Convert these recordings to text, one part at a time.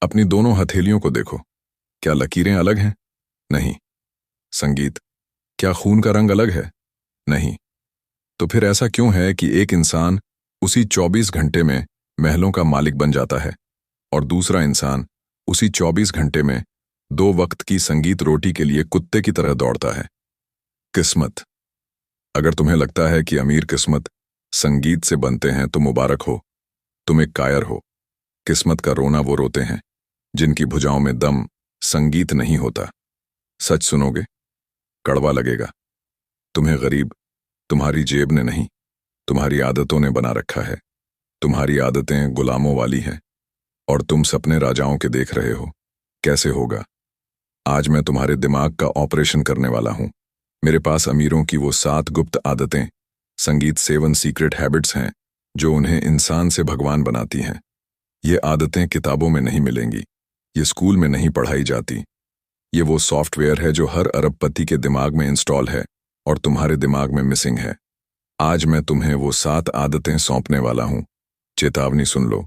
अपनी दोनों हथेलियों को देखो। क्या लकीरें अलग हैं? नहीं। संगीत, क्या खून का रंग अलग है? नहीं। तो फिर ऐसा क्यों है कि एक इंसान उसी 24 घंटे में महलों का मालिक बन जाता है और दूसरा इंसान उसी 24 घंटे में 2 वक्त की संगीत रोटी के लिए कुत्ते की तरह दौड़ता है? किस्मत। अगर तुम्हें लगता है कि अमीर किस्मत संगीत से बनते हैं तो मुबारक हो, तुम एक कायर हो। किस्मत का रोना वो रोते हैं जिनकी भुजाओं में दम संगीत नहीं होता। सच सुनोगे, कड़वा लगेगा। तुम्हें गरीब तुम्हारी जेब ने नहीं, तुम्हारी आदतों ने बना रखा है। तुम्हारी आदतें गुलामों वाली हैं और तुम सपने राजाओं के देख रहे हो। कैसे होगा? आज मैं तुम्हारे दिमाग का ऑपरेशन करने वाला हूं। मेरे पास अमीरों की वो 7 गुप्त आदतें, संगीत 7 सीक्रेट हैबिट्स हैं जो उन्हें इंसान से भगवान बनाती हैं। ये आदतें किताबों में नहीं मिलेंगी, ये स्कूल में नहीं पढ़ाई जाती। ये वो सॉफ्टवेयर है जो हर अरबपति के दिमाग में इंस्टॉल है और तुम्हारे दिमाग में मिसिंग है। आज मैं तुम्हें वो 7 आदतें सौंपने वाला हूं। चेतावनी सुन लो,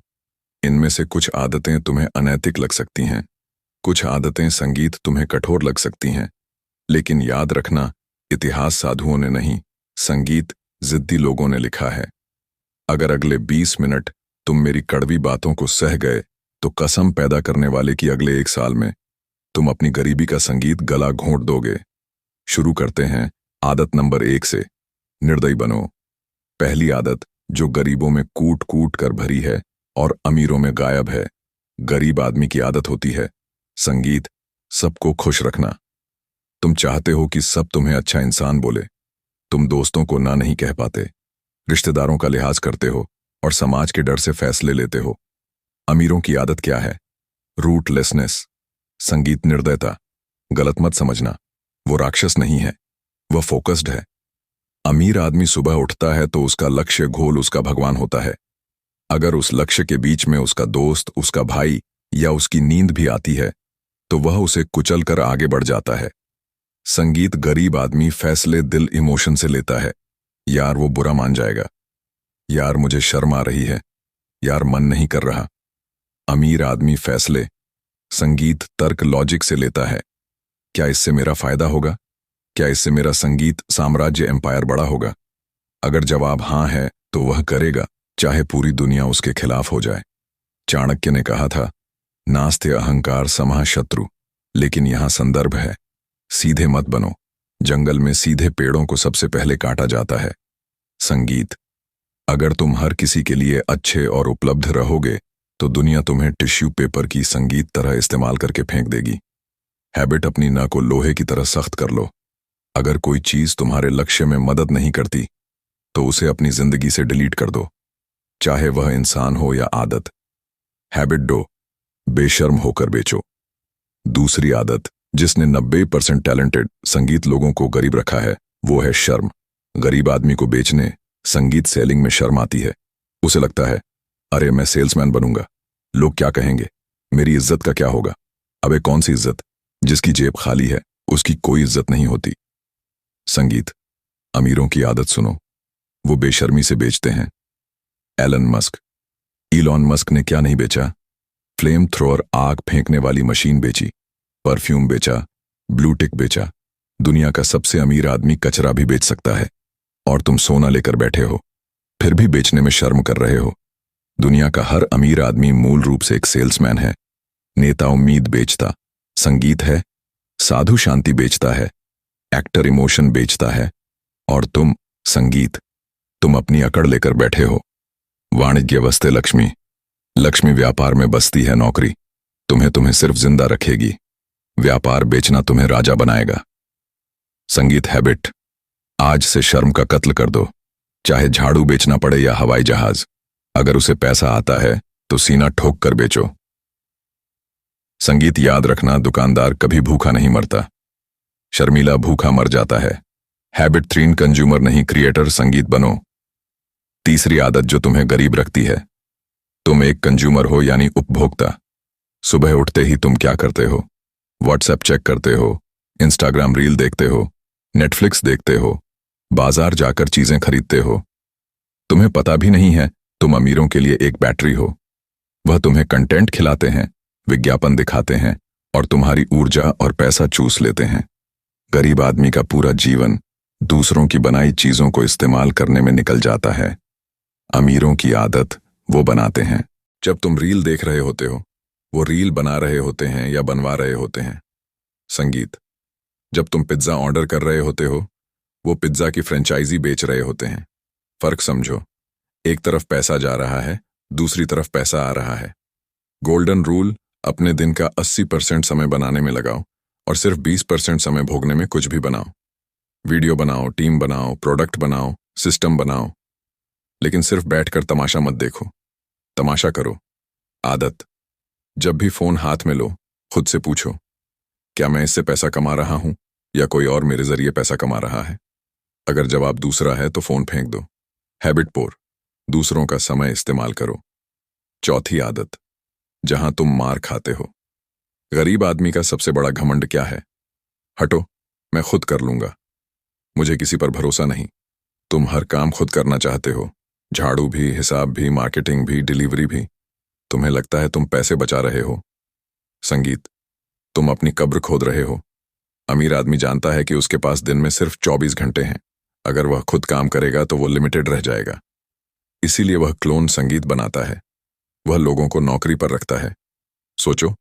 इनमें से कुछ आदतें तुम्हें अनैतिक लग सकती हैं, कुछ आदतें संगीत तुम्हें कठोर लग सकती हैं, लेकिन याद रखना, इतिहास साधुओं ने नहीं, संगीत जिद्दी लोगों ने लिखा है। अगर अगले 20 मिनट तुम मेरी कड़वी बातों को सह गए तो कसम पैदा करने वाले कि अगले 1 साल में तुम अपनी गरीबी का संगीत गला घोंट दोगे। शुरू करते हैं आदत नंबर 1 से। निर्दयी बनो। पहली आदत जो गरीबों में कूट कूट कर भरी है और अमीरों में गायब है। गरीब आदमी की आदत होती है संगीत, सबको खुश रखना। तुम चाहते हो कि सब तुम्हें अच्छा इंसान बोले। तुम दोस्तों को ना नहीं कह पाते, रिश्तेदारों का लिहाज करते हो और समाज के डर से फैसले लेते हो। अमीरों की आदत क्या है? रूटलेसनेस। संगीत निर्दयता। गलत मत समझना, वो राक्षस नहीं है, वह फोकस्ड है। अमीर आदमी सुबह उठता है तो उसका लक्ष्य घोल उसका भगवान होता है। अगर उस लक्ष्य के बीच में उसका दोस्त, उसका भाई या उसकी नींद भी आती है तो वह उसे कुचल कर आगे बढ़ जाता है। संगीत गरीब आदमी फैसले दिल इमोशन से लेता है। यार वो बुरा मान जाएगा, यार मुझे शर्म आ रही है, यार मन नहीं कर रहा। अमीर आदमी फैसले संगीत तर्क लॉजिक से लेता है। क्या इससे मेरा फायदा होगा? क्या इससे मेरा संगीत साम्राज्य एम्पायर बड़ा होगा? अगर जवाब हां है तो वह करेगा, चाहे पूरी दुनिया उसके खिलाफ हो जाए। चाणक्य ने कहा था, नास्ते अहंकार समः शत्रु। लेकिन यहां संदर्भ है, सीधे मत बनो। जंगल में सीधे पेड़ों को सबसे पहले काटा जाता है। संगीत, अगर तुम हर किसी के लिए अच्छे और उपलब्ध रहोगे तो दुनिया तुम्हें टिश्यू पेपर की संगीत तरह इस्तेमाल करके फेंक देगी। हैबिट अपनी ना को लोहे की तरह सख्त कर लो। अगर कोई चीज तुम्हारे लक्ष्य में मदद नहीं करती तो उसे अपनी जिंदगी से डिलीट कर दो, चाहे वह इंसान हो या आदत। हैबिट दो, बेशर्म होकर बेचो। दूसरी आदत जिसने 90% टैलेंटेड संगीत लोगों को गरीब रखा है वो है शर्म। गरीब आदमी को बेचने, संगीत सेलिंग में शर्म आती है। उसे लगता है, अरे मैं सेल्समैन बनूंगा, लोग क्या कहेंगे, मेरी इज्जत का क्या होगा। अबे कौन सी इज्जत? जिसकी जेब खाली है उसकी कोई इज्जत नहीं होती। संगीत, अमीरों की आदत सुनो, वो बेशर्मी से बेचते हैं। एलन मस्क, इलॉन मस्क ने क्या नहीं बेचा? फ्लेम थ्रोअर आग फेंकने वाली मशीन बेची, परफ्यूम बेचा, ब्लूटिक बेचा। दुनिया का सबसे अमीर आदमी कचरा भी बेच सकता है और तुम सोना लेकर बैठे हो, फिर भी बेचने में शर्म कर रहे हो। दुनिया का हर अमीर आदमी मूल रूप से एक सेल्समैन है। नेता उम्मीद बेचता, संगीत है साधु शांति बेचता है, एक्टर इमोशन बेचता है, और तुम संगीत, तुम अपनी अकड़ लेकर बैठे हो। वाणिज्य वस्ते लक्ष्मी, लक्ष्मी व्यापार में बसती है नौकरी। तुम्हें सिर्फ जिंदा रखेगी, व्यापार बेचना तुम्हें राजा बनाएगा। संगीत हैबिट, आज से शर्म का कत्ल कर दो, चाहे झाड़ू बेचना पड़े या हवाई जहाज। अगर उसे पैसा आता है तो सीना ठोक कर बेचो। संगीत, याद रखना, दुकानदार कभी भूखा नहीं मरता, शर्मीला भूखा मर जाता है। हैबिट 3, कंज्यूमर नहीं क्रिएटर संगीत बनो। तीसरी आदत जो तुम्हें गरीब रखती है, तुम एक कंज्यूमर हो यानी उपभोक्ता। सुबह उठते ही तुम क्या करते हो? व्हाट्सएप चेक करते हो, इंस्टाग्राम रील देखते हो, नेटफ्लिक्स देखते हो, बाजार जाकर चीजें खरीदते हो। तुम्हें पता भी नहीं है तुम अमीरों के लिए एक बैटरी हो। वह तुम्हें कंटेंट खिलाते हैं विज्ञापन दिखाते हैं और तुम्हारी ऊर्जा और पैसा चूस लेते हैं। गरीब आदमी का पूरा जीवन दूसरों की बनाई चीजों को इस्तेमाल करने में निकल जाता है। अमीरों की आदत वो बनाते हैं। जब तुम रील देख रहे होते हो, वो रील बना रहे होते हैं या बनवा रहे होते हैं। संगीत। जब तुम पिज्जा ऑर्डर कर रहे होते हो, वो पिज्जा की फ्रेंचाइजी बेच रहे होते हैं। फर्क समझो, एक तरफ पैसा जा रहा है, दूसरी तरफ पैसा आ रहा है। गोल्डन रूल, अपने दिन का 80% समय बनाने में लगाओ और सिर्फ 20% समय भोगने में कुछ भी बनाओ। वीडियो बनाओ, टीम बनाओ, प्रोडक्ट बनाओ, सिस्टम बनाओ, लेकिन सिर्फ बैठकर तमाशा मत देखो, तमाशा करो। आदत। जब भी फोन हाथ में लो, खुद से पूछो, क्या मैं इससे पैसा कमा रहा हूं या कोई और मेरे जरिए पैसा कमा रहा है? अगर जवाब दूसरा है तो फोन फेंक दो। हैबिट 4, दूसरों का समय इस्तेमाल करो। चौथी आदत, जहां तुम मार खाते हो। गरीब आदमी का सबसे बड़ा घमंड क्या है? हटो, मैं खुद कर लूंगा, मुझे किसी पर भरोसा नहीं। तुम हर काम खुद करना चाहते हो, झाड़ू भी, हिसाब भी, मार्केटिंग भी, डिलीवरी भी। तुम्हें लगता है तुम पैसे बचा रहे हो। संगीत। तुम अपनी कब्र खोद रहे हो। अमीर आदमी जानता है कि उसके पास दिन में सिर्फ 24 घंटे हैं। अगर वह खुद काम करेगा तो वो लिमिटेड रह जाएगा। इसीलिए वह क्लोन संगीत बनाता है। वह लोगों को नौकरी पर रखता है। सोचो,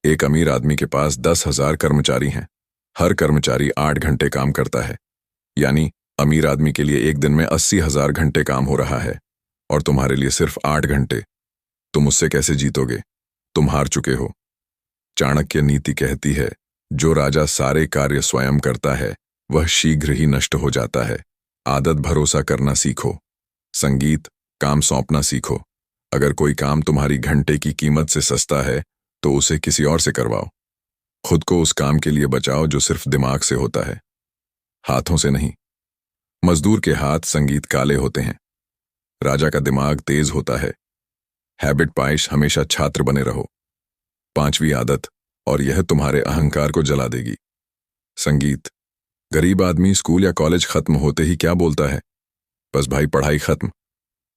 एक अमीर आदमी के पास 10,000 कर्मचारी हैं। हर कर्मचारी 8 घंटे काम करता है। यानी अमीर आदमी के लिए एक दिन में 80,000 घंटे काम हो रहा है और तुम्हारे लिए सिर्फ 8 घंटे। तुम उससे कैसे जीतोगे? तुम हार चुके हो। चाणक्य नीति कहती है, जो राजा सारे कार्य स्वयं करता है वह शीघ्र ही नष्ट हो जाता है। आदत, भरोसा करना सीखो। संगीत। काम सौंपना सीखो। अगर कोई काम तुम्हारी घंटे की कीमत से सस्ता है तो उसे किसी और से करवाओ। खुद को उस काम के लिए बचाओ जो सिर्फ दिमाग से होता है, हाथों से नहीं। मजदूर के हाथ संगीत काले होते हैं, राजा का दिमाग तेज होता है। हैबिट 5, हमेशा छात्र बने रहो। पांचवी आदत, और यह तुम्हारे अहंकार को जला देगी। संगीत। गरीब आदमी स्कूल या कॉलेज खत्म होते ही क्या बोलता है? बस भाई, पढ़ाई खत्म,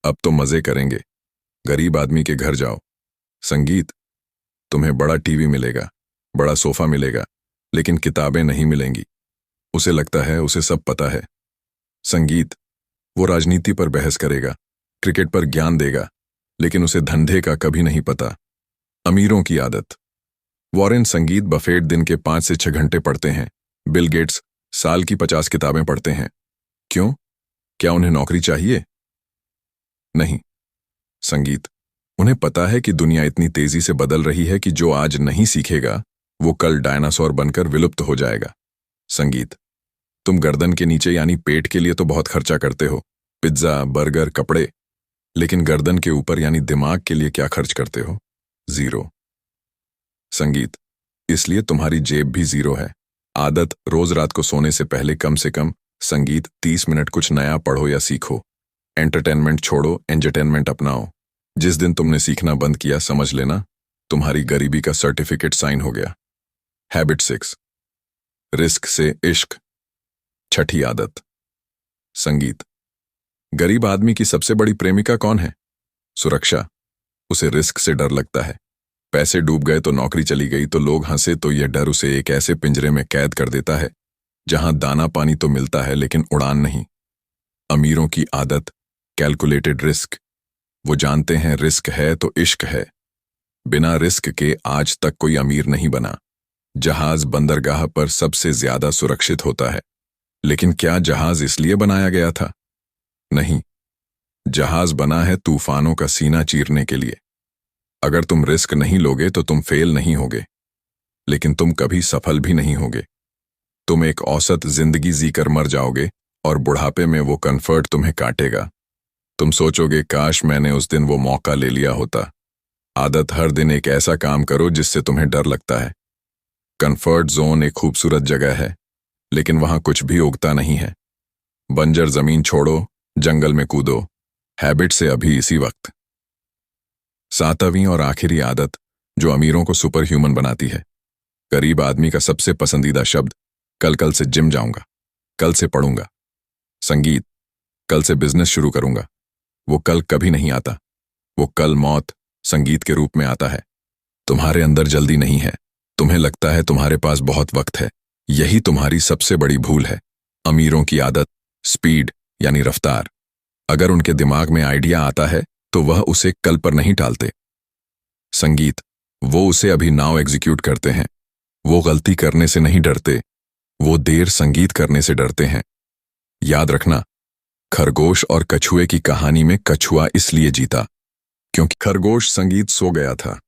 अब तो मजे करेंगे। गरीब आदमी के घर जाओ। संगीत। तुम्हें बड़ा टीवी मिलेगा, बड़ा सोफा मिलेगा, लेकिन किताबें नहीं मिलेंगी। उसे लगता है उसे सब पता है। संगीत। वो राजनीति पर बहस करेगा, क्रिकेट पर ज्ञान देगा, लेकिन उसे धंधे का कभी नहीं पता। अमीरों की आदत। वॉरेन संगीत बफेट दिन के 5 से 6 घंटे पढ़ते हैं। बिल गेट्स साल की 50 किताबें पढ़ते हैं। क्यों? क्या उन्हें नौकरी चाहिए? नहीं। संगीत। उन्हें पता है कि दुनिया इतनी तेजी से बदल रही है कि जो आज नहीं सीखेगा वो कल डायनासोर बनकर विलुप्त हो जाएगा। संगीत। तुम गर्दन के नीचे यानी पेट के लिए तो बहुत खर्चा करते हो, पिज्जा, बर्गर, कपड़े, लेकिन गर्दन के ऊपर यानी दिमाग के लिए क्या खर्च करते हो? 0। संगीत। इसलिए तुम्हारी जेब भी 0 है। आदत, रोज रात को सोने से कम संगीत 30 मिनट कुछ नया पढ़ो या सीखो। एंटरटेनमेंट छोड़ो, एंटरटेनमेंट अपनाओ। जिस दिन तुमने सीखना बंद किया, समझ लेना तुम्हारी गरीबी का सर्टिफिकेट साइन हो गया। हैबिट 6, रिस्क से इश्क। छठी आदत। संगीत। गरीब आदमी की सबसे बड़ी प्रेमिका कौन है? सुरक्षा। उसे रिस्क से डर लगता है। पैसे डूब गए तो, नौकरी चली गई तो, लोग हंसे तो, यह डर उसे एक ऐसे पिंजरे में कैद कर देता है जहां दाना पानी तो मिलता है लेकिन उड़ान नहीं। अमीरों की आदत, कैलकुलेटेड रिस्क। वो जानते हैं रिस्क है तो इश्क है। बिना रिस्क के आज तक कोई अमीर नहीं बना। जहाज बंदरगाह पर सबसे ज्यादा सुरक्षित होता है, लेकिन क्या जहाज इसलिए बनाया गया था? नहीं, जहाज बना है तूफानों का सीना चीरने के लिए। अगर तुम रिस्क नहीं लोगे तो तुम फेल नहीं होगे, लेकिन तुम कभी सफल भी नहीं होगे। तुम एक औसत जिंदगी जीकर मर जाओगे और बुढ़ापे में वो कंफर्ट तुम्हें काटेगा। तुम सोचोगे, काश मैंने उस दिन वो मौका ले लिया होता। आदत, हर दिन एक ऐसा काम करो जिससे तुम्हें डर लगता है। कंफर्ट जोन एक खूबसूरत जगह है, लेकिन वहां कुछ भी उगता नहीं है। बंजर जमीन छोड़ो, जंगल में कूदो। हैबिट से अभी इसी वक्त। 7वीं और आखिरी आदत, जो अमीरों को सुपर ह्यूमन बनाती है। गरीब आदमी का सबसे पसंदीदा शब्द, कल से जिम जाऊंगा, कल से पढ़ूंगा। संगीत। कल से बिजनेस शुरू करूंगा। वो कल कभी नहीं आता। वो कल मौत संगीत के रूप में आता है। तुम्हारे अंदर जल्दी नहीं है। तुम्हें लगता है तुम्हारे पास बहुत वक्त है। यही तुम्हारी सबसे बड़ी भूल है। अमीरों की आदत, स्पीड यानी रफ्तार। अगर उनके दिमाग में आइडिया आता है तो वह उसे कल पर नहीं टालते। संगीत, वो उसे अभी नाउ एग्जीक्यूट करते हैं। वो गलती करने से नहीं डरते, वो देर संगीत करने से डरते हैं। याद रखना, खरगोश और कछुए की कहानी में कछुआ इसलिए जीता क्योंकि खरगोश संगीत सो गया था।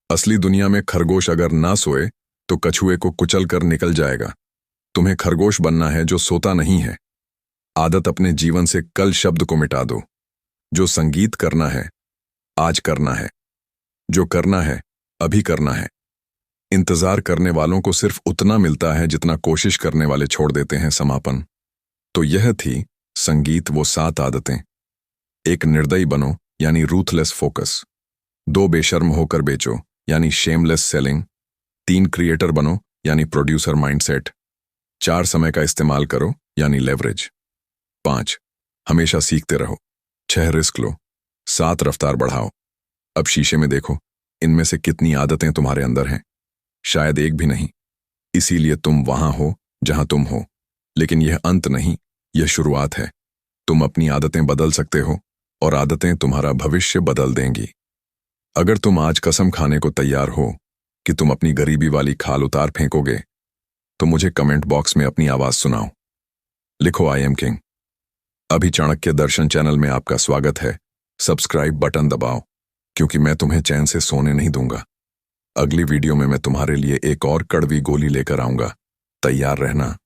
असली दुनिया में खरगोश अगर ना सोए तो कछुए को कुचल कर निकल जाएगा। तुम्हें खरगोश बनना है जो सोता नहीं है। आदत अपने जीवन से कल शब्द को मिटा दो। जो संगीत करना है, आज करना है। जो करना है, अभी करना है। इंतजार करने वालों को सिर्फ उतना मिलता है जितना कोशिश करने वाले छोड़ देते हैं समापन। तो यह थी संगीत वो 7 आदतें। एक, निर्दयी बनो यानी रूथलेस फोकस। 2, बेशर्म होकर बेचो यानी शेमलेस सेलिंग। 3, क्रिएटर बनो यानी प्रोड्यूसर माइंडसेट। 4, समय का इस्तेमाल करो यानी लेवरेज। 5, हमेशा सीखते रहो। 6, रिस्क लो। 7, रफ्तार बढ़ाओ। अब शीशे में देखो, इनमें से कितनी आदतें तुम्हारे अंदर हैं? शायद एक भी नहीं। इसीलिए तुम वहां हो जहां तुम हो। लेकिन यह अंत नहीं, यह शुरुआत है। तुम अपनी आदतें बदल सकते हो और आदतें तुम्हारा भविष्य बदल देंगी। अगर तुम आज कसम खाने को तैयार हो कि तुम अपनी गरीबी वाली खाल उतार फेंकोगे, तो मुझे कमेंट बॉक्स में अपनी आवाज सुनाओ। लिखो आई एम किंग। अभी चाणक्य दर्शन चैनल में आपका स्वागत है। सब्सक्राइब बटन दबाओ, क्योंकि मैं तुम्हें चैन से सोने नहीं दूंगा। अगली वीडियो में मैं तुम्हारे लिए एक और कड़वी गोली लेकर आऊंगा। तैयार रहना।